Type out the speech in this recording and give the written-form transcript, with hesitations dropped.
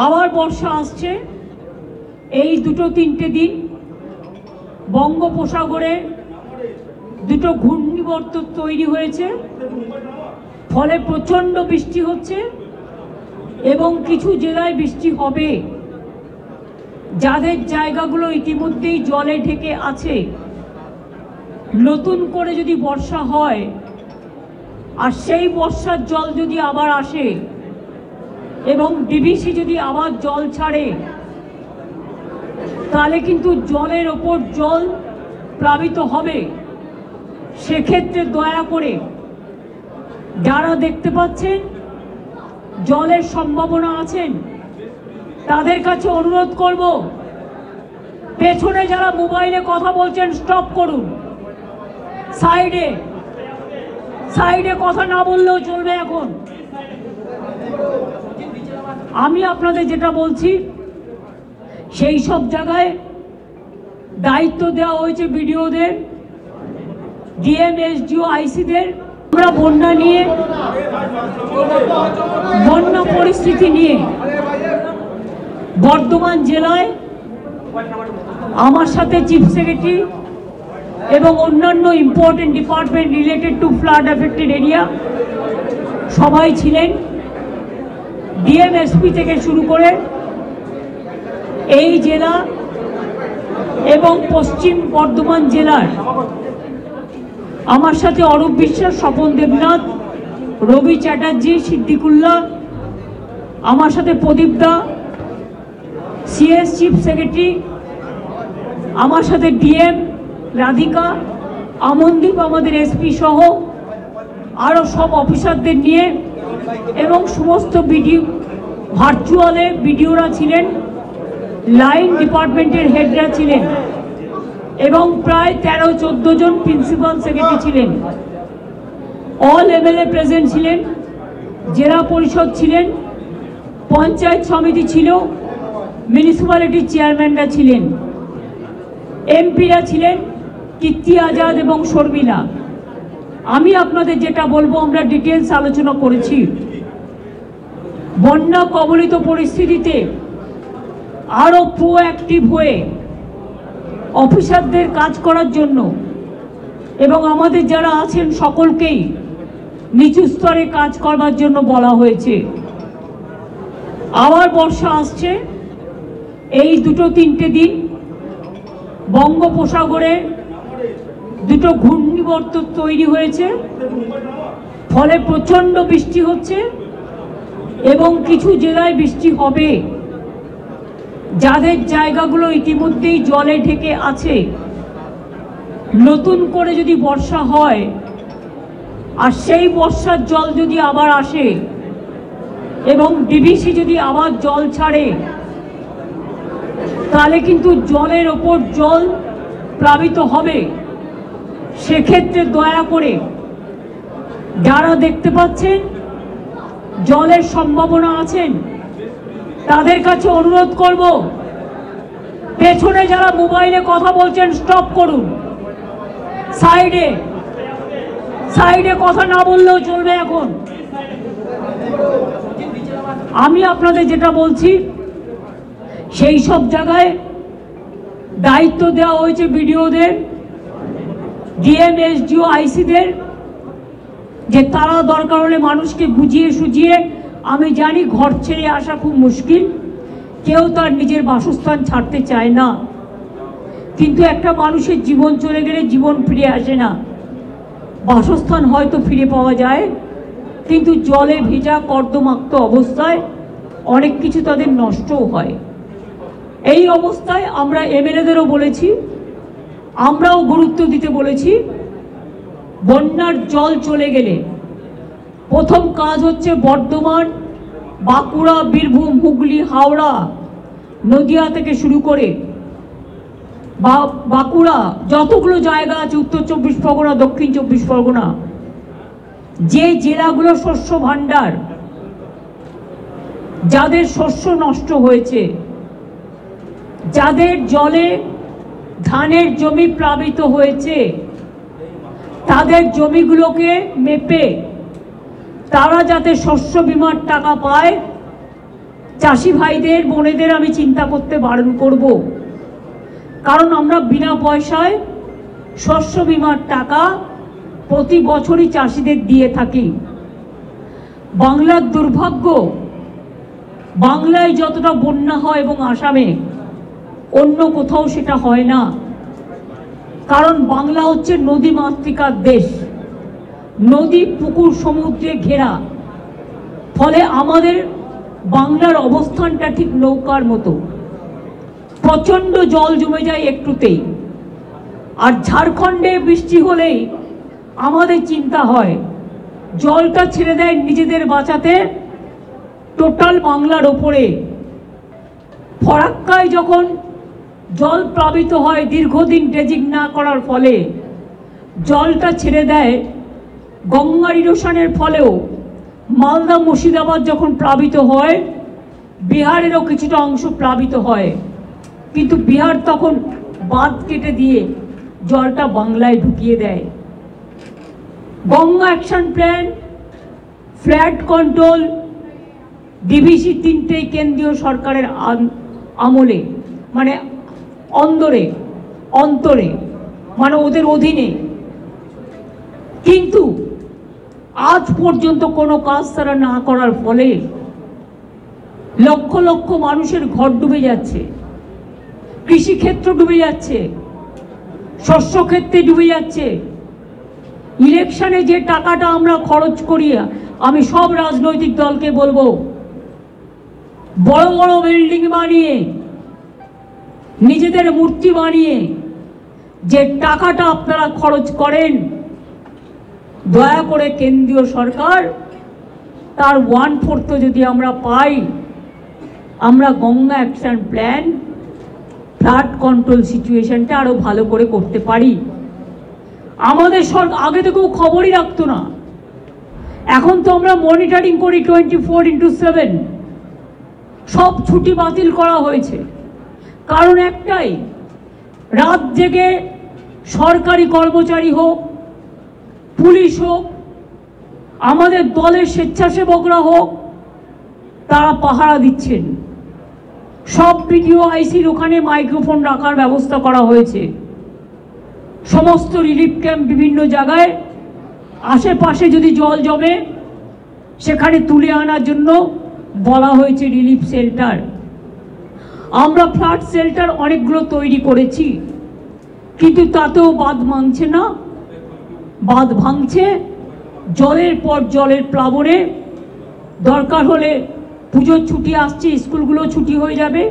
আবার বর্ষা আসছে। এই দুটো তিনটে দিন বঙ্গোপসাগরে দুটো ঘূর্ণিবর্ত তৈরি হয়েছে, ফলে প্রচণ্ড বৃষ্টি হচ্ছে এবং কিছু জেলায় বৃষ্টি হবে। যাদের জায়গাগুলো ইতিমধ্যেই জলে ঢেকে আছে, নতুন করে যদি বর্ষা হয় আর সেই বর্ষার জল যদি আবার আসে এবং ডিভিসি যদি আবার জল ছাড়ে, তাহলে কিন্তু জলের ওপর জল প্লাবিত হবে। সেক্ষেত্রে দয়া করে যারা দেখতে পাচ্ছেন জলের সম্ভাবনা আছেন, তাদের কাছে অনুরোধ করব, পেছনে যারা মোবাইলে কথা বলছেন স্টপ করুন। সাইডে কথা না বললেও চলবে। এখন আমি আপনাদের যেটা বলছি, সেই সব জায়গায় দায়িত্ব দেওয়া হয়েছে বিডিওদের, ডিএম, এসডিও, আইসিদের। আমরা বন্যা পরিস্থিতি নিয়ে বর্ধমান জেলায় আমার সাথে চিফ সেক্রেটারি এবং অন্যান্য important department related to flood affected area সবাই ছিলেন। ডিএম, এসপি থেকে শুরু করে এই জেলা এবং পশ্চিম বর্ধমান জেলার আমার সাথে অরূপ বিশ্বাস, স্বপন দেবনাথ, রবি চ্যাটার্জি, সিদ্দিকুল্লাহ, আমার সাথে প্রদীপ দা, সিএস চিফ সেক্রেটারি, আমার সাথে ডিএম রাধিকা, আমনদীপ আমাদের এসপি সহ আরও সব অফিসারদের নিয়ে এবং সমস্ত বিডিও, ভার্চুয়ালে বিডিওরা ছিলেন, লাইন ডিপার্টমেন্টের হেডরা ছিলেন এবং প্রায় 13-14 জন প্রিন্সিপাল সেক্রেটারি ছিলেন। অল এমএলএ প্রেজেন্ট ছিলেন, জেলা পরিষদ ছিলেন, পঞ্চায়েত সমিতি ছিল, মিউনিসিপ্যালিটির চেয়ারম্যানরা ছিলেন, এমপিরা ছিলেন, কীর্তি আজাদ এবং শর্মিলা। আমি আপনাদের যেটা বলবো, আমরা ডিটেলস আলোচনা করেছি। বন্যা কবলিত পরিস্থিতিতে আরও প্রোঅ্যাক্টিভ হয়ে অফিসারদের কাজ করার জন্য এবং আমাদের যারা আছেন সকলকেই নিচু স্তরে কাজ করবার জন্য বলা হয়েছে। আবার বর্ষা আসছে। এই দুটো তিনটে দিন বঙ্গোপসাগরে দুটো ঘূর্ণিবর্ত তৈরি হয়েছে, ফলে প্রচণ্ড বৃষ্টি হচ্ছে এবং কিছু জেলায় বৃষ্টি হবে। যাদের জায়গাগুলো ইতিমধ্যেই জলে ঢেকে আছে, নতুন করে যদি বর্ষা হয় আর সেই বর্ষার জল যদি আবার আসে এবং ডিভিসি যদি আবার জল ছাড়ে, তাহলে কিন্তু জলের ওপর জল প্লাবিত হবে। সেক্ষেত্রে দয়া করে যারা দেখতে পাচ্ছেন জলের সম্ভাবনা আছেন, তাদের কাছে অনুরোধ করব, পেছনে যারা মোবাইলে কথা বলছেন স্টপ করুন। সাইডে কথা না বললেও চলবে। এখন আমি আপনাদের যেটা বলছি, সেই সব জায়গায় দায়িত্ব দেওয়া হয়েছে বিডিওদের, ডিএম, এসডিও, আইসিদের, যে তারা দরকার হলে মানুষকে বুঝিয়ে সুঝিয়ে, আমি জানি ঘর ছেড়ে আসা খুব মুশকিল, কেউ তার নিজের বাসস্থান ছাড়তে চায় না, কিন্তু একটা মানুষের জীবন চলে গেলে জীবন ফিরে আসে না। বাসস্থান হয়তো ফিরে পাওয়া যায়, কিন্তু জলে ভেজা কর্দমাক্ত অবস্থায় অনেক কিছু তাদের নষ্টও হয়। এই অবস্থায় আমরা এমএলএদেরও বলেছি, আমরাও গুরুত্ব দিতে বলেছি। বন্যার জল চলে গেলে প্রথম কাজ হচ্ছে বর্ধমান, বাঁকুড়া, বীরভূম, হুগলি, হাওড়া, নদিয়া থেকে শুরু করে বাঁকুড়া, যতগুলো জায়গা আছে, উত্তর 24 পরগনা, দক্ষিণ 24 পরগনা, যে জেলাগুলো শস্য ভাণ্ডার, যাদের শস্য নষ্ট হয়েছে, যাদের জলে ধানের জমি প্লাবিত হয়েছে, তাদের জমিগুলোকে মেপে তারা যাতে শস্য বীমার টাকা পায় চাষি ভাইদের বোনেদের আমি চিন্তা করতে বারণ করব, কারণ আমরা বিনা পয়সায় শস্য বীমার টাকা প্রতি বছরই চাষিদের দিয়ে থাকি। বাংলার দুর্ভাগ্য, বাংলায় যতটা বন্যা হয় এবং আসামে অন্য কোথাও সেটা হয় না, কারণ বাংলা হচ্ছে নদী মাতৃকার দেশ, নদী পুকুর সমুদ্রে ঘেরা। ফলে আমাদের বাংলার অবস্থানটা ঠিক নৌকার মতো, প্রচণ্ড জল জমে যায় একটুতেই। আর ঝাড়খণ্ডে বৃষ্টি হলেই আমাদের চিন্তা হয়, জলটা ছেড়ে দেয় নিজেদের বাঁচাতে টোটাল বাংলার ওপরে। ফরাক্কায় যখন জল প্লাবিত হয় দীর্ঘদিন ড্রেজিং না করার ফলে, জলটা ছেড়ে দেয় গঙ্গার ইরোশনের ফলেও মালদা মুর্শিদাবাদ যখন প্লাবিত হয়, বিহারেরও কিছুটা অংশ প্লাবিত হয়, কিন্তু বিহার তখন বাঁধ কেটে দিয়ে জলটা বাংলায় ঢুকিয়ে দেয়। Ganga action plan, ফ্ল্যাড control, DVC তিনটেই কেন্দ্রীয় সরকারের আমলে, মানে অন্তরে মানে ওদের অধীনে, কিন্তু আজ পর্যন্ত কোনো কাজ তারা না করার ফলে লক্ষ লক্ষ মানুষের ঘর ডুবে যাচ্ছে, কৃষিক্ষেত্র ডুবে যাচ্ছে, শস্য ক্ষেত্রে ডুবে যাচ্ছে। ইলেকশনে যে টাকাটা আমরা খরচ করি, আমি সব রাজনৈতিক দলকে বলবো, বড় বড় বিল্ডিং বানিয়ে, নিজেদের মূর্তি বানিয়ে যে টাকাটা আপনারা খরচ করেন, দয়া করে কেন্দ্রীয় সরকার তার 1/4 যদি আমরা পাই, আমরা Ganga action plan, flood control সিচুয়েশনটা আরো ভালো করে করতে পারি। আমাদের সরকার আগে তো কেউ খবরই রাখতো না, এখন তো আমরা মনিটরিং করি 24/7। সব ছুটি বাতিল করা হয়েছে, কারণ একটাই, রাত জেগে সরকারি কর্মচারী হোক, পুলিশ হোক, আমাদের দলের স্বেচ্ছাসেবকরা হোক, তারা পাহারা দিচ্ছেন। সব বিডিও আইসির ওখানে মাইক্রোফোন রাখার ব্যবস্থা করা হয়েছে। সমস্ত রিলিফ ক্যাম্প বিভিন্ন জায়গায়, আশেপাশে যদি জল জমে সেখানে তুলে আনার জন্য বলা হয়েছে রিলিফ শেল্টার। আমরা ফ্লাড শেল্টার অনেকগুলো তৈরি করেছি, কিন্তু তাতেও বাঁধ ভাঙছে না, বাঁধ ভাঙছে জলের পর জলের প্লাবনে। দরকার হলে পুজোর ছুটি আসছে, স্কুলগুলো ছুটি হয়ে যাবে,